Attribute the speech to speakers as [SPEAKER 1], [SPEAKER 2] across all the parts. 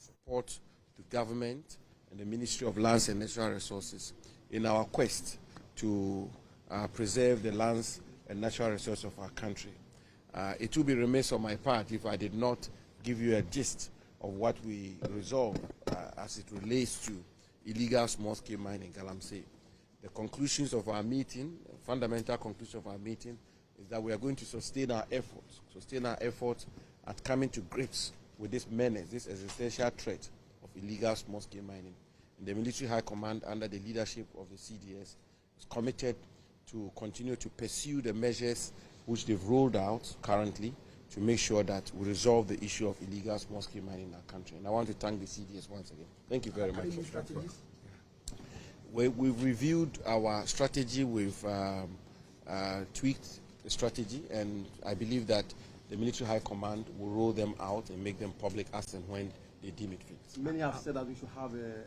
[SPEAKER 1] support the government and the Ministry of Lands and Natural Resources in our quest to preserve the lands and natural resources of our country. It would be remiss on my part if I did not give you a gist of what we resolved as it relates to illegal small-scale mining in Galamsey. The conclusions of our meeting, fundamental conclusion of our meeting, is that we are going to sustain our efforts at coming to grips with this menace, this existential threat of illegal small-scale mining. And the Military High Command, under the leadership of the CDS, is committed to continue to pursue the measures which they've rolled out currently to make sure that we resolve the issue of illegal small-scale mining in our country. And I want to thank the CDS once again. Thank you very much. We've reviewed our strategy, we've tweaked the strategy, and I believe that the Military High Command will roll them out and make them public as and when they deem it fit.
[SPEAKER 2] Many have said that we should have a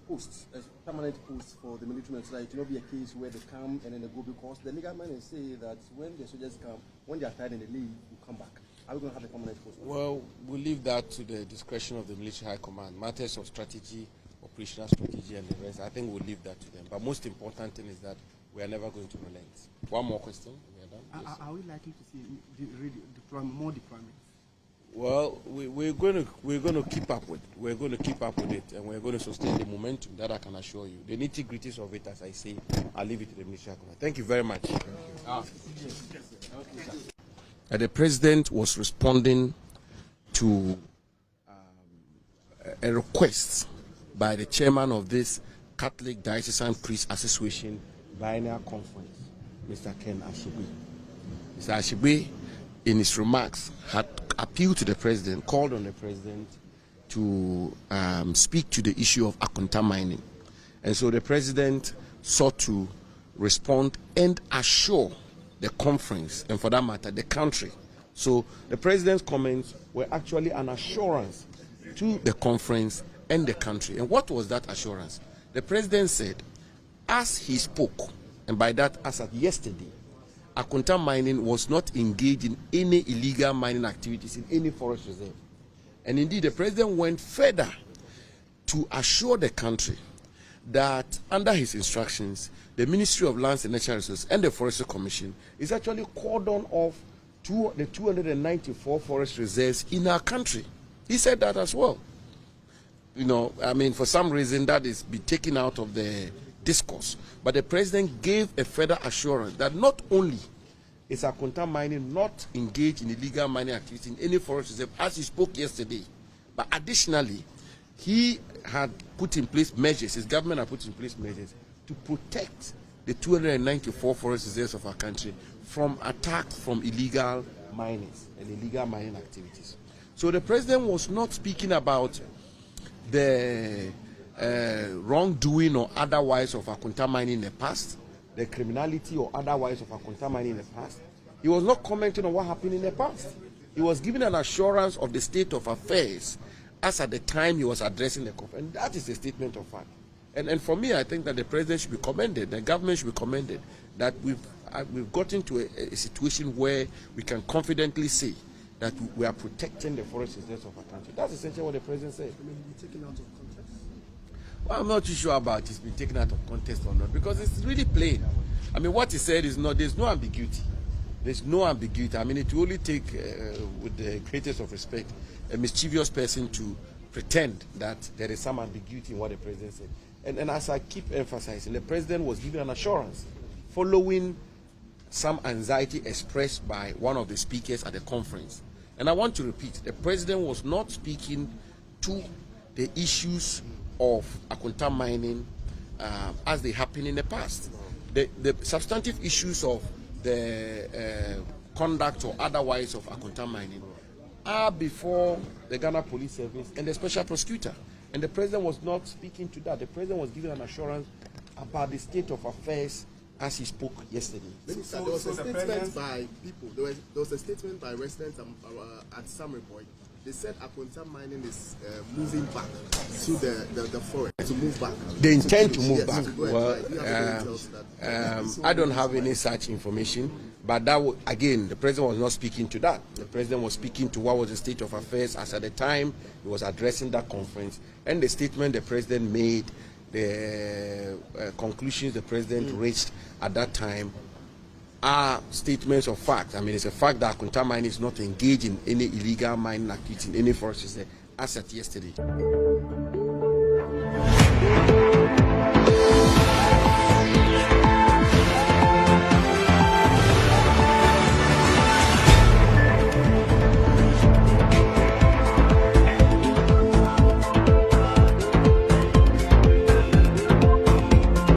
[SPEAKER 2] post, a permanent post for the military men, so that it will not be a case where they come and then they go, because the legal men say that when the soldiers come, when they are tired and they leave, you come back. Are we going to have a permanent post?
[SPEAKER 1] Well, we'll leave that to the discretion of the Military High Command. Matters of strategy, operational strategy, and the rest, I think we'll leave that to them. But most important thing is that we are never going to relent. One more question. We are done. Yes,
[SPEAKER 3] are we likely to see more deployments?
[SPEAKER 1] Well, we're going to keep up with it. We're going to keep up with it, and we're going to sustain the momentum. That I can assure you. The nitty-gritties of it, as I say, I'll leave it to the Minister. Thank you very much. The President was responding to a request by the chairman of this Catholic Diocesan Priest Association Biennial Conference, Mr. Ken Ashigbe. Mr. Ashigbe, in his remarks, had appealed to the President, called on the President to speak to the issue of Akonta Mining. And so the President sought to respond and assure the conference, and for that matter, the country. So the President's comments were actually an assurance to the conference and the country. And what was that assurance? The President said, as he spoke, and by that as of yesterday, Akonta Mining was not engaged in any illegal mining activities in any forest reserve. And indeed, the President went further to assure the country that under his instructions, the Ministry of Lands and Natural Resources and the Forestry Commission is actually cordoned off the 294 forest reserves in our country. He said that as well. You know, I mean, for some reason that is be taken out of the discourse. But the President gave a further assurance that not only is Akonta Mining not engaged in illegal mining activity in any forest reserve, as he spoke yesterday, but additionally, he had put in place measures, his government had put in place measures to protect the 294 forest reserves of our country from attacks from illegal miners and illegal mining activities. So the President was not speaking about the wrongdoing or otherwise of Akonta Mining in the past, the criminality or otherwise of Akonta Mining in the past. He was not commenting on what happened in the past. He was giving an assurance of the state of affairs as at the time he was addressing the conference. And that is a statement of fact. And for me, I think that the President should be commended, the government should be commended, that we've gotten to a situation where we can confidently say that we are protecting the forest reserves of our country. That's essentially what the President said.
[SPEAKER 2] I mean, be taken out of context?
[SPEAKER 1] Well, I'm not too sure about it's been taken out of context or not, because it's really plain. I mean, what he said is not, there's no ambiguity. There's no ambiguity. I mean, it will only take, with the greatest of respect, a mischievous person to pretend that there is some ambiguity in what the President said. And as I keep emphasizing, the President was given an assurance following some anxiety expressed by one of the speakers at the conference. And I want to repeat, the President was not speaking to the issues of Akonta Mining as they happened in the past. The substantive issues of the conduct or otherwise of Akonta Mining are before the Ghana Police Service and the Special Prosecutor. And the President was not speaking to that. The President was giving an assurance about the state of affairs as he spoke yesterday.
[SPEAKER 4] Minister, there was a statement by people, there was a statement by residents at Summary Point. They said Akonta Mining is moving back to the forest, to move back.
[SPEAKER 1] They intend to move back.
[SPEAKER 4] Well,
[SPEAKER 1] I don't have any such information, But that again, the president was not speaking to that. The president was speaking to what was the state of affairs as at the time he was addressing that conference, and the statement the president made, the conclusions the president reached at that time are statements of fact. I mean, it's a fact that Akonta Mining is not engaged in any illegal mining activity in any forest as at yesterday.